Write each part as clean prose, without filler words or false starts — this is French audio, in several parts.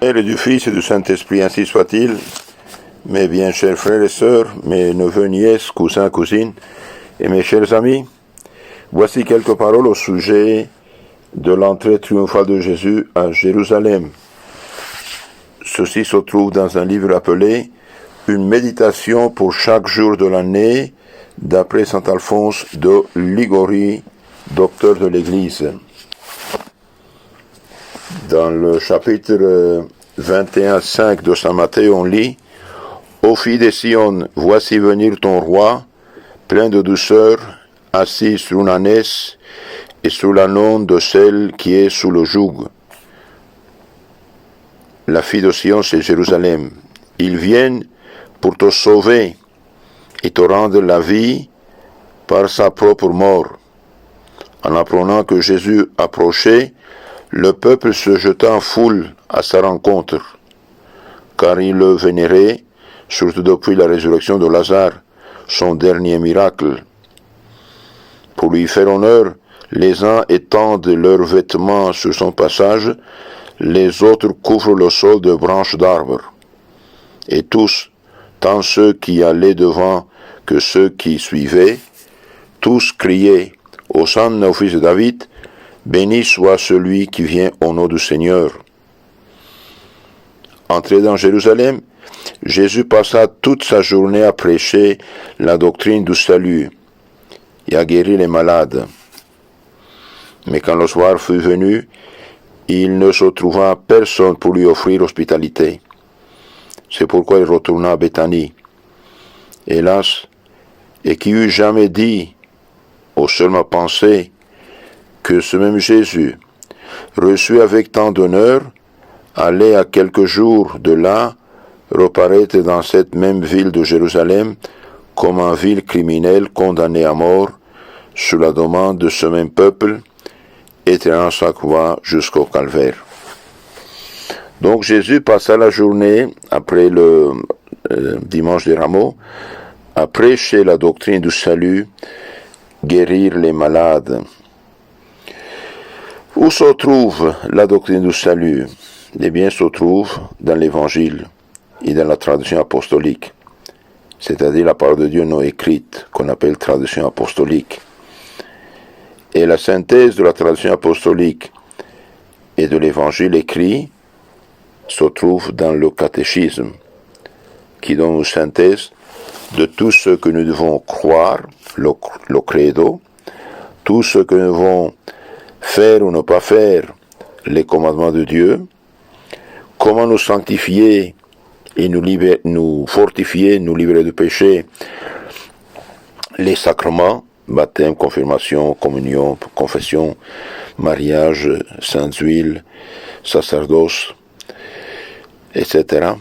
Père et du Fils et du Saint-Esprit, ainsi soit-il. Mes bien chers frères et sœurs, mes neveux, nièces, cousins, cousines et mes chers amis, voici quelques paroles au sujet de l'entrée triomphale de Jésus à Jérusalem. Ceci se trouve dans un livre appelé « Une méditation pour chaque jour de l'année » d'après saint Alphonse de Liguori, docteur de l'Église. Dans le chapitre 21-5 de saint Matthieu, on lit « Ô fille de Sion, voici venir ton roi, plein de douceur, assis sur une ânesse et sous l'ânon de celle qui est sous le joug. » La fille de Sion, c'est Jérusalem. Ils viennent pour te sauver et te rendre la vie par sa propre mort. En apprenant que Jésus approchait, le peuple se jeta en foule à sa rencontre, car il le vénérait, surtout depuis la résurrection de Lazare, son dernier miracle. Pour lui faire honneur, les uns étendent leurs vêtements sur son passage, les autres couvrent le sol de branches d'arbres. Et tous, tant ceux qui allaient devant que ceux qui suivaient, tous criaient « Hosanna au fils de David !» Béni soit celui qui vient au nom du Seigneur. Entré dans Jérusalem, Jésus passa toute sa journée à prêcher la doctrine du salut et à guérir les malades. Mais quand le soir fut venu, il ne se trouva personne pour lui offrir hospitalité. C'est pourquoi il retourna à Béthanie. Hélas, et qui eût jamais dit, ou seulement pensé, que ce même Jésus, reçu avec tant d'honneur, allait à quelques jours de là reparaître dans cette même ville de Jérusalem comme un vil criminel condamné à mort sous la demande de ce même peuple et traînant sa croix jusqu'au calvaire. Donc Jésus passa la journée, après le dimanche des Rameaux, à prêcher la doctrine du salut, guérir les malades. Où se trouve la doctrine du salut? Eh bien, se trouve dans l'Évangile et dans la tradition apostolique, c'est-à-dire la parole de Dieu non écrite, qu'on appelle tradition apostolique. Et la synthèse de la tradition apostolique et de l'Évangile écrit se trouve dans le catéchisme, qui donne une synthèse de tout ce que nous devons croire, le credo, tout ce que nous devons faire ou ne pas faire, les commandements de Dieu, comment nous sanctifier et nous fortifier, nous libérer du péché, les sacrements, baptême, confirmation, communion, confession, mariage, sainte huile, sacerdoce, etc.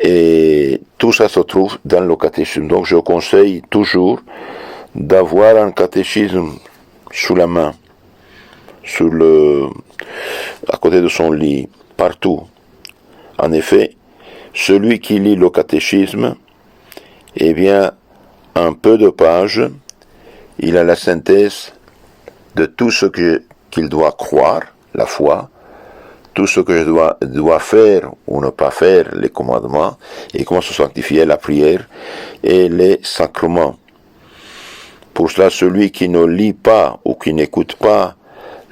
Et tout ça se trouve dans le catéchisme. Donc je conseille toujours d'avoir un catéchisme sous la main, à côté de son lit, partout. En effet, celui qui lit le catéchisme, eh bien, en peu de pages, il a la synthèse de tout ce qu'il doit croire, la foi, tout ce que je dois faire ou ne pas faire, les commandements, et comment se sanctifier, la prière et les sacrements. Pour cela, celui qui ne lit pas ou qui n'écoute pas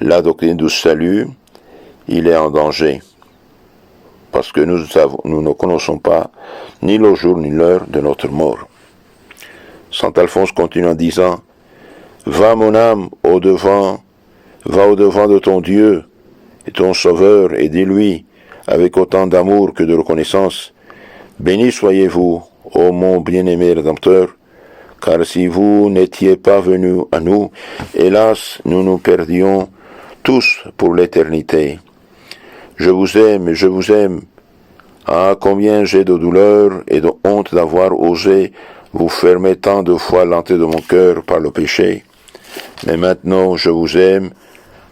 la doctrine du salut, il est en danger. Parce que nous ne connaissons pas ni le jour ni l'heure de notre mort. Saint Alphonse continue en disant « Va mon âme au-devant, va au-devant de ton Dieu et ton Sauveur et dis-lui, avec autant d'amour que de reconnaissance, béni soyez-vous, ô mon bien-aimé Rédempteur, car si vous n'étiez pas venu à nous, hélas, nous nous perdions tous pour l'éternité. Je vous aime. Ah, combien j'ai de douleur et de honte d'avoir osé vous fermer tant de fois l'entrée de mon cœur par le péché. Mais maintenant, je vous aime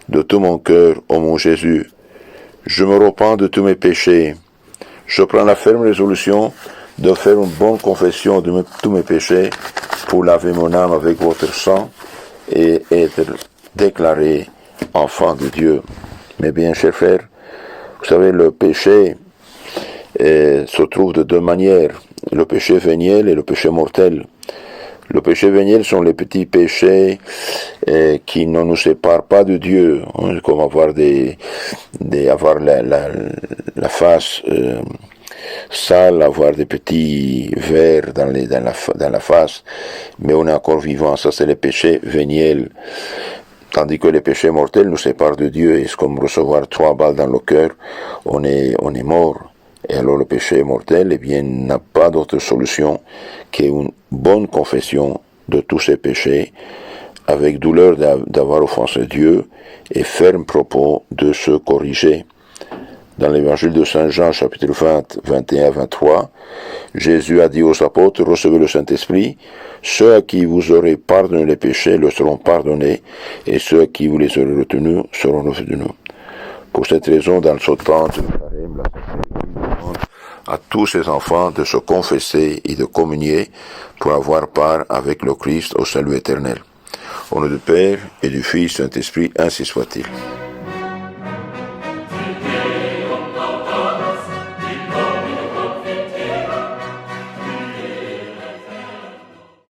de tout mon cœur, ô mon Jésus. Je me repens de tous mes péchés. Je prends la ferme résolution de faire une bonne confession de tous mes péchés pour laver mon âme avec votre sang et être déclaré enfant de Dieu. Mes bien chers frères, Vous savez, le péché se trouve de deux manières, le péché véniel et le péché mortel. Le péché véniel sont les petits péchés qui ne nous séparent pas de Dieu, hein, comme avoir avoir la face sale, avoir des petits vers dans la face, mais on est encore vivant. Ça, c'est le péché véniel. Tandis que les péchés mortels nous séparent de Dieu, et c'est comme recevoir 3 balles dans le cœur, on est mort. Et alors le péché mortel, eh bien, n'a pas d'autre solution qu'une bonne confession de tous ses péchés, avec douleur d'avoir offensé Dieu, et ferme propos de se corriger. Dans l'évangile de Saint Jean, chapitre 20, 21-23, Jésus a dit aux apôtres, recevez le Saint-Esprit, ceux à qui vous aurez pardonné les péchés leur seront pardonnés, et ceux à qui vous les aurez retenus seront retenus. Pour cette raison, dans ce temps de carême, la demande à tous ses enfants de se confesser et de communier pour avoir part avec le Christ au salut éternel. Au nom du Père et du Fils et du Saint-Esprit, ainsi soit-il.